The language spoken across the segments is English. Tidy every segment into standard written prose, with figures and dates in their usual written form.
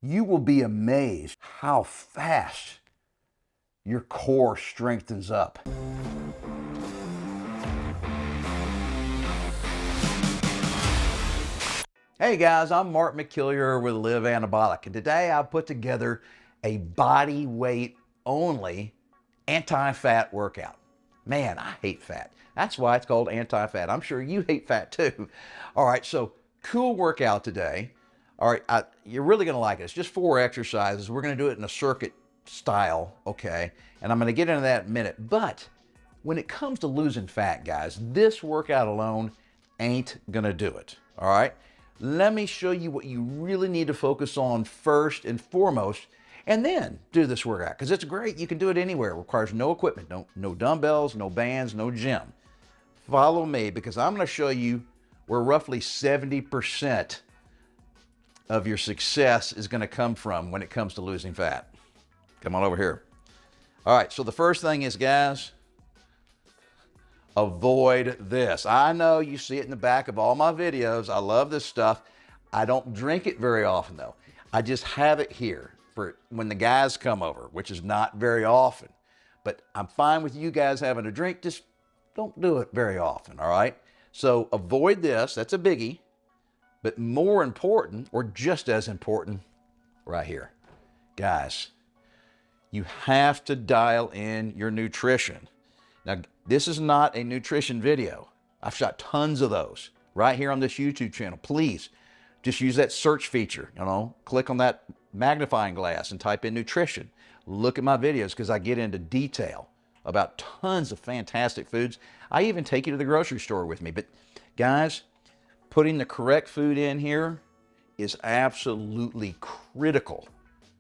you will be amazed how fast your core strengthens up. Hey guys, I'm Mark McKillier with Live Anabolic, and today I put together a body weight only anti-fat workout. Man, I hate fat. That's why it's called anti-fat. I'm sure you hate fat too. All right, so cool workout today. All right, you're really gonna like it. It's just 4 exercises. We're gonna do it in a circuit style, okay? And I'm gonna get into that in a minute. But when it comes to losing fat, guys, this workout alone ain't gonna do it, all right? Let me show you what you really need to focus on first and foremost, and then do this workout, because it's great. You can do it anywhere. It requires no equipment, no dumbbells, no bands, no gym. Follow me, because I'm going to show you where roughly 70% of your success is going to come from when it comes to losing fat. Come on over here. All right, so the first thing is, guys, avoid this. I know you see it in the back of all my videos. I love this stuff. I don't drink it very often though. I just have it here for when the guys come over, which is not very often. But I'm fine with you guys having a drink. Just don't do it very often, all right? So avoid this. That's a biggie. But more important, or just as important, right here. Guys, you have to dial in your nutrition. Now, this is not a nutrition video. I've shot tons of those right here on this YouTube channel. Please just use that search feature, click on that magnifying glass and type in nutrition. Look at my videos, because I get into detail about tons of fantastic foods. I even take you to the grocery store with me. But guys, putting the correct food in here is absolutely critical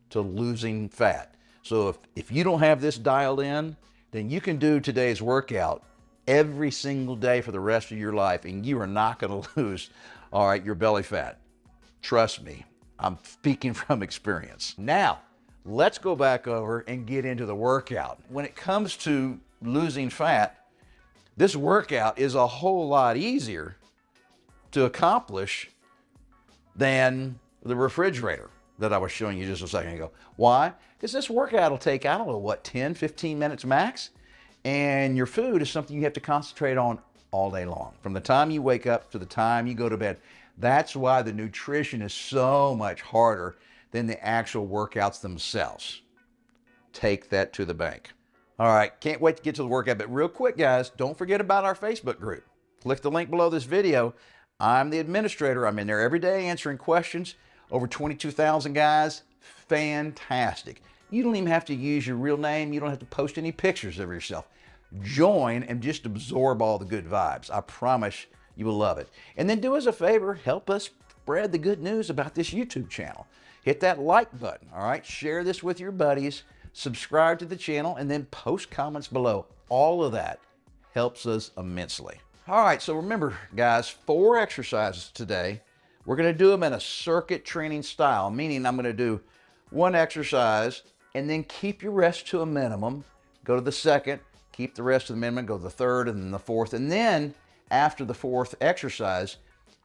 to losing fat. So if you don't have this dialed in, then you can do today's workout every single day for the rest of your life, and you are not going to lose, all right, your belly fat. Trust me, I'm speaking from experience. Now, let's go back over and get into the workout. When it comes to losing fat, this workout is a whole lot easier to accomplish than the refrigerator that I was showing you just a second ago. Why? Because this workout will take, I don't know, what, 10, 15 minutes max? And your food is something you have to concentrate on all day long, from the time you wake up to the time you go to bed. That's why the nutrition is so much harder than the actual workouts themselves. Take that to the bank. All right, can't wait to get to the workout, but real quick, guys, don't forget about our Facebook group. Click the link below this video. I'm the administrator. I'm in there every day answering questions. Over 22,000 guys. Fantastic. You don't even have to use your real name. You don't have to post any pictures of yourself. Join and just absorb all the good vibes. I promise you will love it. And then do us a favor, help us spread the good news about this YouTube channel. Hit that like button, all right? Share this with your buddies, subscribe to the channel, and then post comments below. All of that helps us immensely. All right, so remember, guys, 4 exercises today. We're going to do them in a circuit training style, meaning I'm going to do 1 exercise and then keep your rest to a minimum. Go to the second, keep the rest to the minimum, go to the third and then the fourth. And then after the 4th exercise,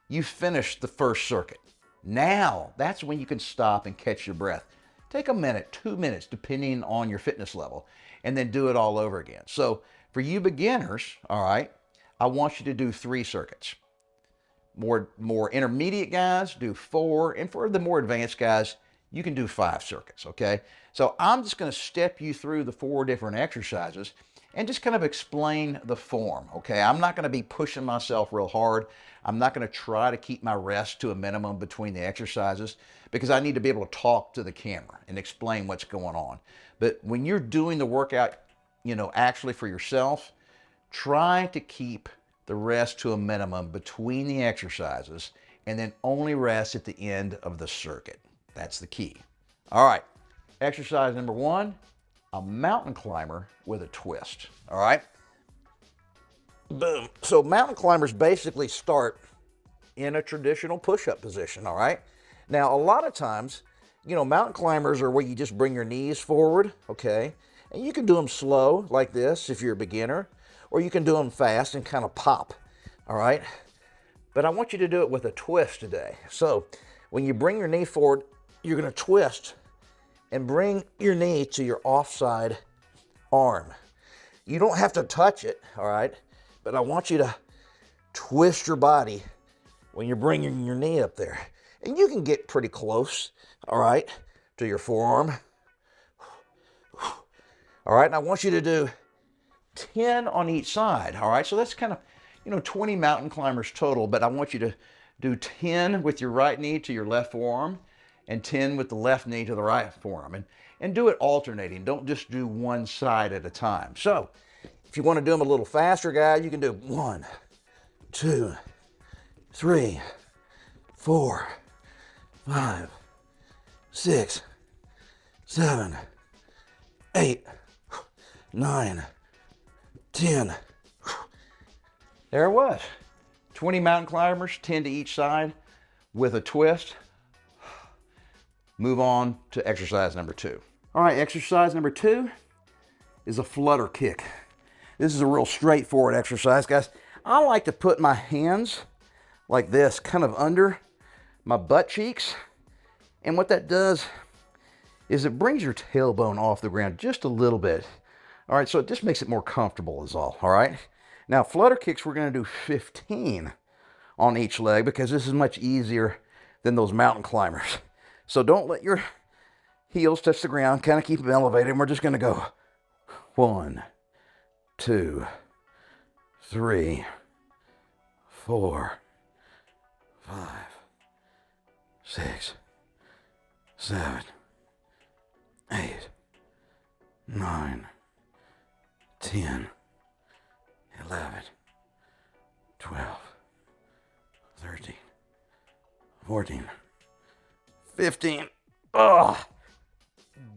you finish the first circuit. Now, that's when you can stop and catch your breath. Take a minute, 2 minutes, depending on your fitness level, and then do it all over again. So for you beginners, all right, I want you to do 3 circuits. More intermediate guys do 4, and for the more advanced guys, you can do 5 circuits, okay? So I'm just going to step you through the 4 different exercises and just kind of explain the form, okay? I'm not going to be pushing myself real hard. I'm not going to try to keep my rest to a minimum between the exercises, because I need to be able to talk to the camera and explain what's going on. But when you're doing the workout, actually for yourself, try to keep the rest to a minimum between the exercises, and then only rest at the end of the circuit. That's the key. All right, exercise number 1, a mountain climber with a twist, all right? Boom. So mountain climbers basically start in a traditional push-up position, all right? Now, a lot of times, mountain climbers are where you just bring your knees forward, okay? And you can do them slow like this if you're a beginner, or you can do them fast and kind of pop, all right? But I want you to do it with a twist today. So when you bring your knee forward, you're gonna twist and bring your knee to your offside arm. You don't have to touch it, all right? But I want you to twist your body when you're bringing your knee up there. And you can get pretty close, all right, to your forearm. All right, and I want you to do 10 on each side, all right? So that's kind of, 20 mountain climbers total, but I want you to do 10 with your right knee to your left forearm and 10 with the left knee to the right forearm. And do it alternating. Don't just do one side at a time. So if you want to do them a little faster, guys, you can do 1, 2, 3, 4, 5, 6, 7, 8, 9, 10. There it was. 20 mountain climbers, 10 to each side with a twist. Move on to exercise number 2. All right, exercise number 2 is a flutter kick. This is a real straightforward exercise, guys. I like to put my hands like this, kind of under my butt cheeks. And what that does is it brings your tailbone off the ground just a little bit. All right, so it just makes it more comfortable is all right? Now, flutter kicks, we're gonna do 15 on each leg because this is much easier than those mountain climbers. So don't let your heels touch the ground, kind of keep them elevated, and we're just gonna go 1, 2, 3, 4, 5, 6, 7, 8, 9, 10, 11, 12, 13, 14, 15. Oh,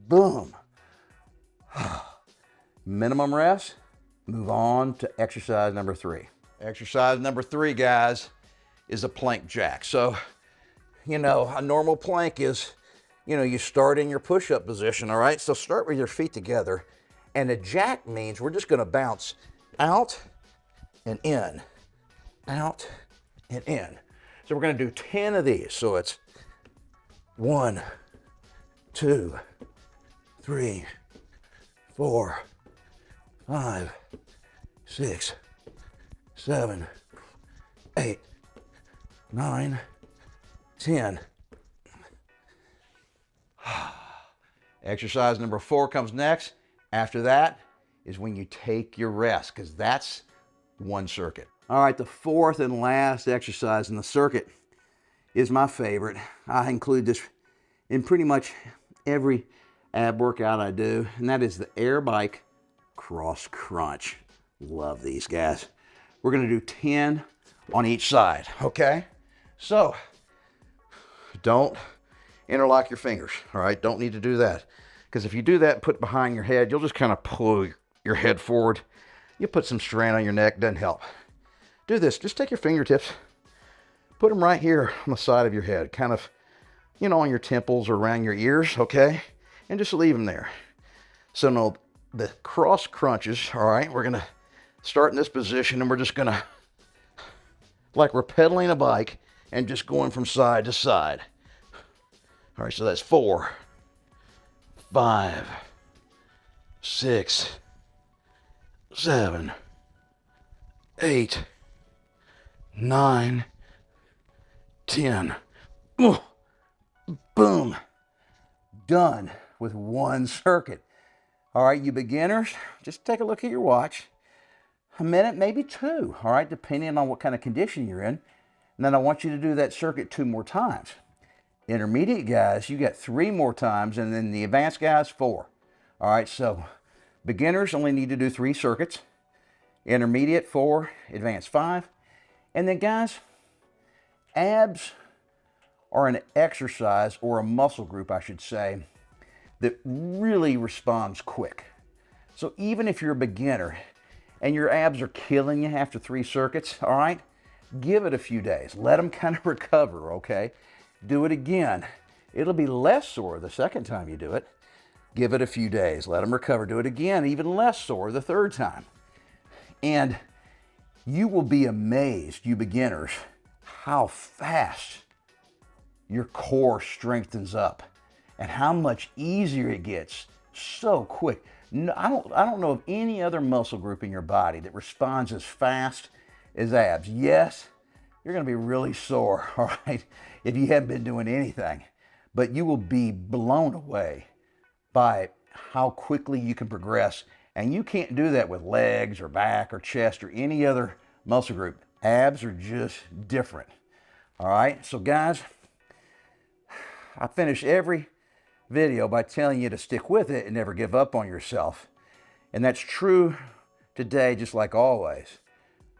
boom. Minimum rest. Move on to exercise number 3. Exercise number 3, guys, is a plank jack. So, a normal plank is, you start in your push-up position, all right? So start with your feet together. And a jack means we're just gonna bounce out and in, out and in. So we're gonna do 10 of these. So it's 1, 2, 3, 4, 5, 6, 7, 8, 9, 10. Exercise number 4 comes next. After that is when you take your rest, because that's one circuit. All right, the 4th and last exercise in the circuit is my favorite. I include this in pretty much every ab workout I do, and that is the air bike cross crunch. Love these guys. We're gonna do 10 on each side, okay? So, don't interlock your fingers, all right? Don't need to do that. Because if you do that and put it behind your head, you'll just kind of pull your head forward. You'll put some strain on your neck, doesn't help. Do this, just take your fingertips, put them right here on the side of your head, kind of, on your temples or around your ears, okay? And just leave them there. So no, the cross crunches, all right, we're gonna start in this position and we're just gonna, like we're pedaling a bike and just going from side to side. All right, so that's 4, 5, 6, 7, 8, 9, 10. Boom. Done with one circuit. All right, you beginners, just take a look at your watch. A minute, maybe 2, all right, depending on what kind of condition you're in. And then I want you to do that circuit 2 more times. Intermediate guys, you got 3 more times, and then the advanced guys, 4. All right, so beginners only need to do 3 circuits. Intermediate, 4, advanced, 5. And then guys, abs are an exercise, or a muscle group, I should say, that really responds quick. So even if you're a beginner and your abs are killing you after 3 circuits, all right, give it a few days. Let them kind of recover, okay? Do it again. It'll be less sore the second time you do it. Give it a few days. Let them recover. Do it again, even less sore the 3rd time. And you will be amazed, you beginners, how fast your core strengthens up and how much easier it gets so quick. No, I don't know of any other muscle group in your body that responds as fast as abs. Yes, you're going to be really sore, all right, if you haven't been doing anything, but you will be blown away by how quickly you can progress. And you can't do that with legs or back or chest or any other muscle group. Abs are just different. All right, so guys, I finish every video by telling you to stick with it and never give up on yourself. And that's true today, just like always.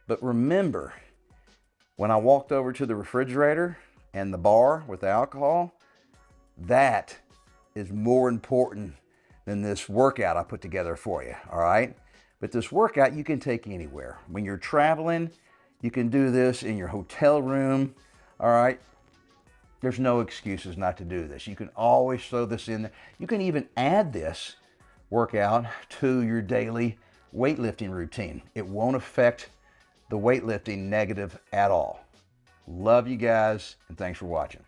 But remember, when I walked over to the refrigerator and the bar with the alcohol, that is more important than this workout I put together for you, all right? But this workout you can take anywhere. When you're traveling, you can do this in your hotel room, all right? There's no excuses not to do this. You can always throw this in there. You can even add this workout to your daily weightlifting routine. It won't affect the weightlifting negative at all. Love you guys, and thanks for watching.